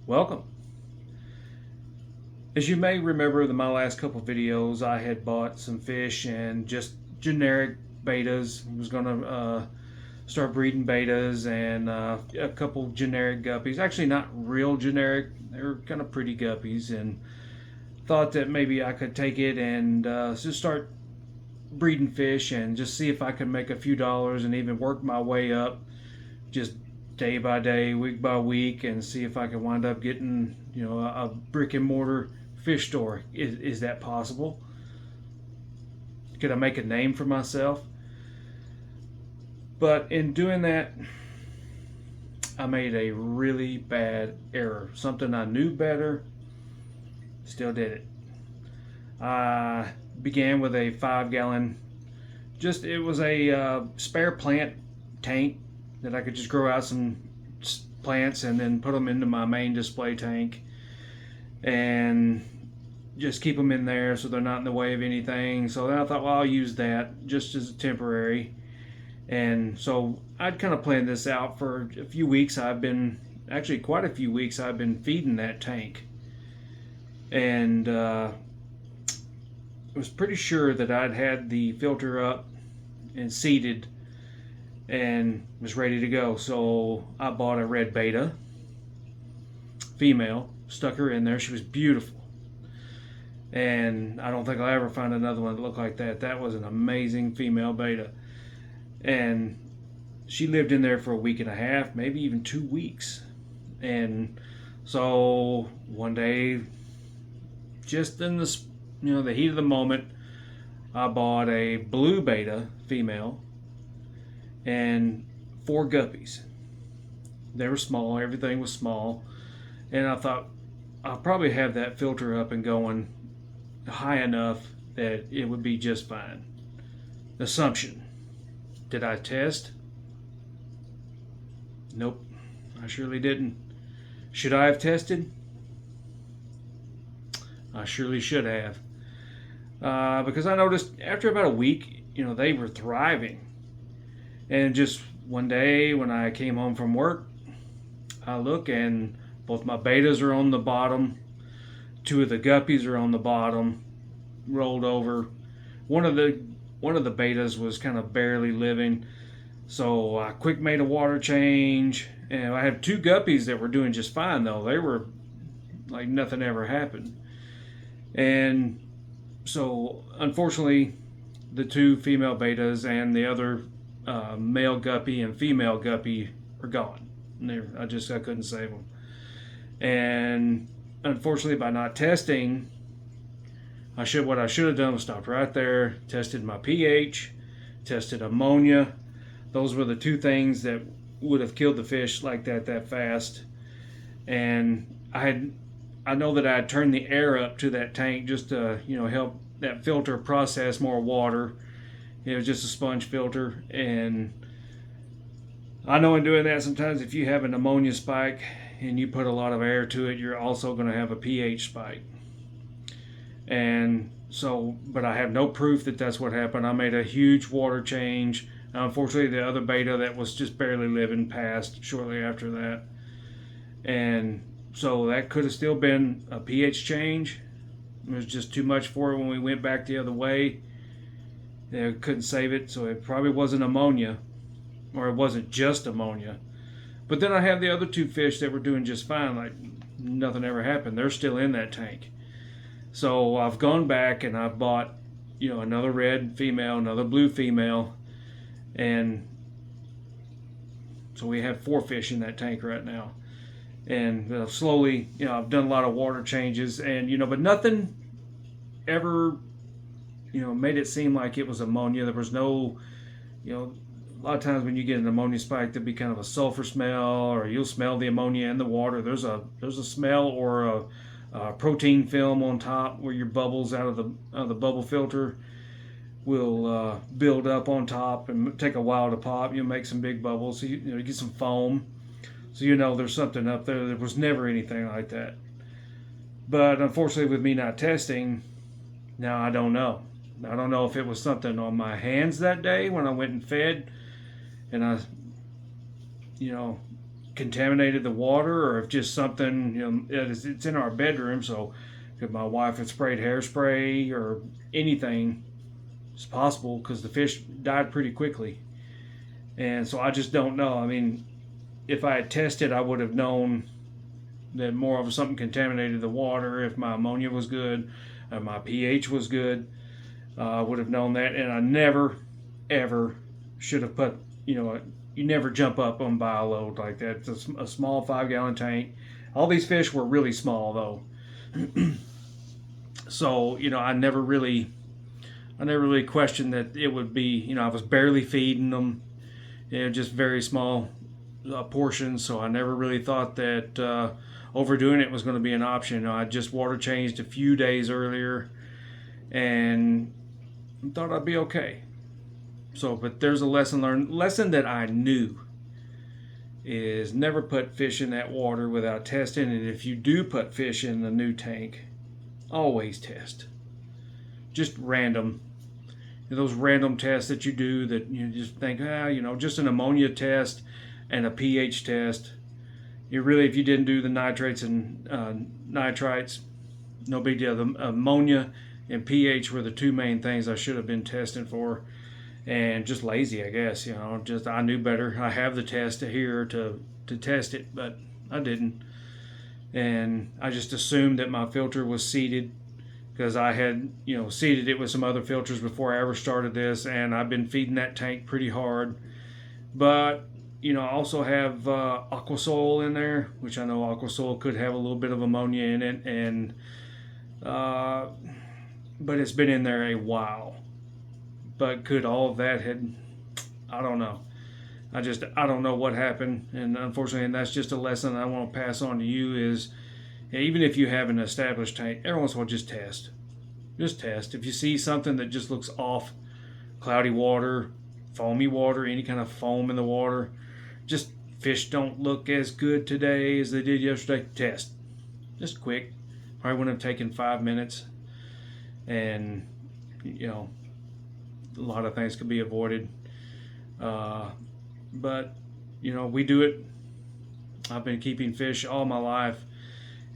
Welcome. As you may remember, in my last couple videos, I had bought some fish and just generic betas. I was going to start breeding betas and a couple generic guppies. Actually, not real generic. They were kind of pretty guppies, and thought that maybe I could take it and just start breeding fish and just see if I could make a few dollars and even work my way up just day by day, week by week, and see if I can wind up getting, a brick and mortar fish store. Is that possible? Could I make a name for myself? But in doing that, I made a really bad error. Something I knew better, still did it. I began with a 5 gallon, it was a spare plant tank that I could just grow out some plants and then put them into my main display tank and just keep them in there so they're not in the way of anything. So then I thought, well, I'll use that just as a temporary. And so I'd kind of planned this out for a few weeks. Actually quite a few weeks, I've been feeding that tank. And I was pretty sure that I'd had the filter up and seeded and was ready to go. So I bought a red beta female, stuck her in there. She was beautiful. And I don't think I'll ever find another one that looked like that. That was an amazing female beta. And she lived in there for a week and a half, maybe even 2 weeks. And so one day, just in the heat of the moment, I bought a blue beta female and 4 guppies. They were small, everything was small. And I thought, I'll probably have that filter up and going high enough that it would be just fine. Assumption. Did I test? Nope, I surely didn't. Should I have tested? I surely should have. Because I noticed after about a week, they were thriving. And just one day when I came home from work, I look and both my betas are on the bottom. 2 of the guppies are on the bottom, rolled over. One of the betas was kind of barely living, so I quick made a water change. And I had 2 guppies that were doing just fine though. They were like nothing ever happened. And so unfortunately, the 2 female betas and the other male guppy and female guppy are gone. I couldn't save them. And unfortunately, by not testing, what I should have done was stopped right there, tested my pH, tested ammonia. Those were the 2 things that would have killed the fish like that fast. And I know that I had turned the air up to that tank just to help that filter process more water. It was just a sponge filter, and I know in doing that, sometimes if you have an ammonia spike and you put a lot of air to it, you're also going to have a pH spike. And so, but I have no proof that that's what happened. I made a huge water change. Unfortunately, the other beta that was just barely living passed shortly after that. And so that could have still been a pH change. It was just too much for it when we went back the other way. They couldn't save it, so it probably wasn't ammonia, or it wasn't just ammonia. But then I have the other 2 fish that were doing just fine, like nothing ever happened. They're still in that tank. So I've gone back and I've bought, another red female, another blue female, and so we have 4 fish in that tank right now. And slowly, I've done a lot of water changes, and but nothing ever made it seem like it was ammonia. There was no, a lot of times when you get an ammonia spike, there'll be kind of a sulfur smell, or you'll smell the ammonia in the water. There's a smell or a protein film on top where your bubbles out of the bubble filter will build up on top and take a while to pop. You'll make some big bubbles. So you get some foam. So there's something up there. There was never anything like that. But unfortunately, with me not testing, now I don't know. I don't know if it was something on my hands that day when I went and fed, and I, contaminated the water, or if just something, it's in our bedroom, so if my wife had sprayed hairspray or anything, it's possible because the fish died pretty quickly. And so I just don't know. I mean, if I had tested, I would have known that more of something contaminated the water. If my ammonia was good, my pH was good, I would have known that. And I never, ever should have put, you never jump up on buy a load like that. It's a small 5-gallon tank. All these fish were really small though. So, I never really questioned that it would be, I was barely feeding them, just very small portions. So I never really thought that overdoing it was going to be an option. I just water changed a few days earlier and thought I'd be okay. So, but there's a lesson learned. Lesson that I knew is never put fish in that water without testing. And if you do put fish in the new tank, always test. Just random. Those random tests that you do that you just think, just an ammonia test and a pH test. If you didn't do the nitrates and nitrites, no big deal. The ammonia and pH were the two main things I should have been testing for. And just lazy, I guess. I knew better. I have the test here to test it, but I didn't. And I just assumed that my filter was seeded because I had, seeded it with some other filters before I ever started this, and I've been feeding that tank pretty hard. But, I also have Aquasoil in there, which I know Aquasoil could have a little bit of ammonia in it, and but it's been in there a while. But could all of that I don't know. I don't know what happened. And unfortunately, and that's just a lesson I want to pass on to you is, even if you have an established tank, every once in a while just test. Just test. If you see something that just looks off, cloudy water, foamy water, any kind of foam in the water, just fish don't look as good today as they did yesterday, test. Just quick. Probably wouldn't have taken 5 minutes. And, a lot of things could be avoided. But, we do it. I've been keeping fish all my life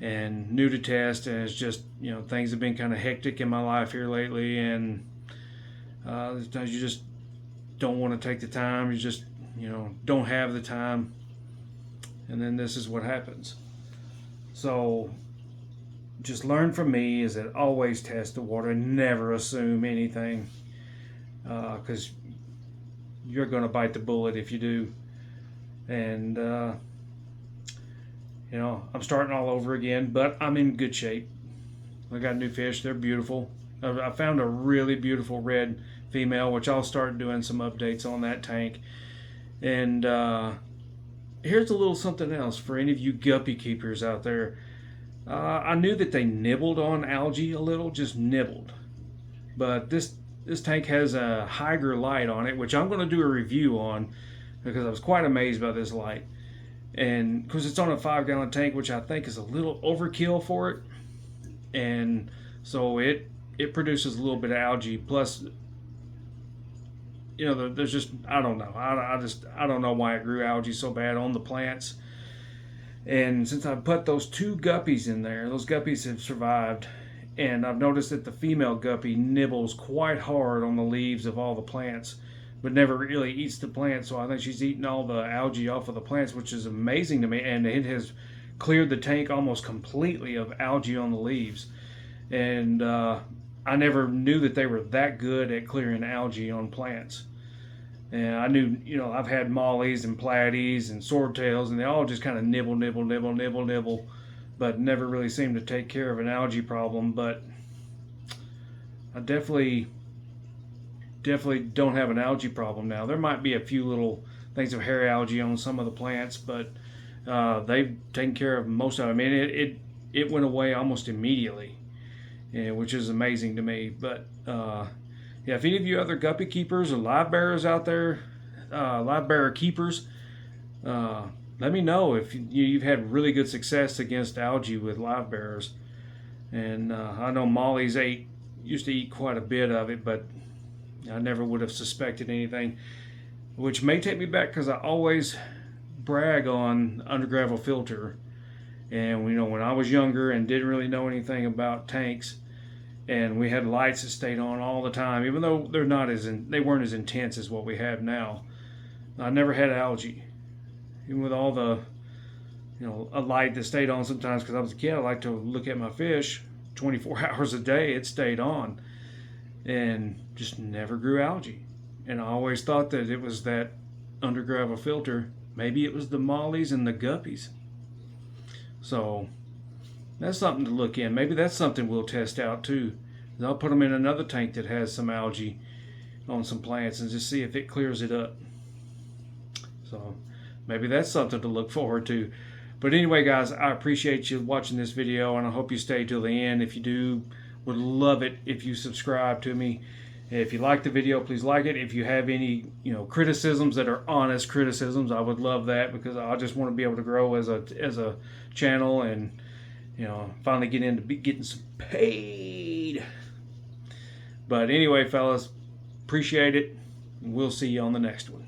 and new to test, and it's just, things have been kind of hectic in my life here lately, and sometimes you just don't want to take the time. You just, don't have the time, and then this is what happens. So just learn from me is that always test the water and never assume anything. Because you're going to bite the bullet if you do. And, I'm starting all over again, but I'm in good shape. I got new fish. They're beautiful. I found a really beautiful red female, which I'll start doing some updates on that tank. And here's a little something else for any of you guppy keepers out there. I knew that they nibbled on algae a little, just nibbled. But this tank has a Hygger light on it, which I'm going to do a review on because I was quite amazed by this light. And because it's on a 5-gallon tank, which I think is a little overkill for it. And so it produces a little bit of algae. Plus, there's just, I don't know. I don't know why it grew algae so bad on the plants. And since I put those 2 guppies in there, those guppies have survived. And I've noticed that the female guppy nibbles quite hard on the leaves of all the plants, but never really eats the plants. So I think she's eating all the algae off of the plants, which is amazing to me. And it has cleared the tank almost completely of algae on the leaves. And I never knew that they were that good at clearing algae on plants. And I knew, I've had mollies and platies and swordtails, and they all just kind of nibble, but never really seemed to take care of an algae problem. But I definitely don't have an algae problem now. There might be a few little things of hair algae on some of the plants, but they've taken care of most of them. I mean, it went away almost immediately, which is amazing to me. But if any of you other guppy keepers or live bearers out there, live bearer keepers, let me know if you've had really good success against algae with live bearers. And I know Molly's used to eat quite a bit of it, but I never would have suspected anything, which may take me back because I always brag on under gravel filter. And when I was younger and didn't really know anything about tanks, and we had lights that stayed on all the time, even though they weren't as intense as what we have now. I never had algae, even with all the a light that stayed on sometimes because I was a kid. I like to look at my fish 24 hours a day. It stayed on, and just never grew algae. And I always thought that it was that under gravel filter. Maybe it was the mollies and the guppies. So that's something to look in. Maybe that's something we'll test out too. I'll put them in another tank that has some algae on some plants and just see if it clears it up. So maybe that's something to look forward to. But anyway, guys, I appreciate you watching this video, and I hope you stay till the end. If you do, would love it if you subscribe to me. If you like the video, please like it. If you have any, criticisms that are honest criticisms, I would love that, because I just want to be able to grow as a channel, and finally get into getting some paid. But anyway, fellas, appreciate it. We'll see you on the next one.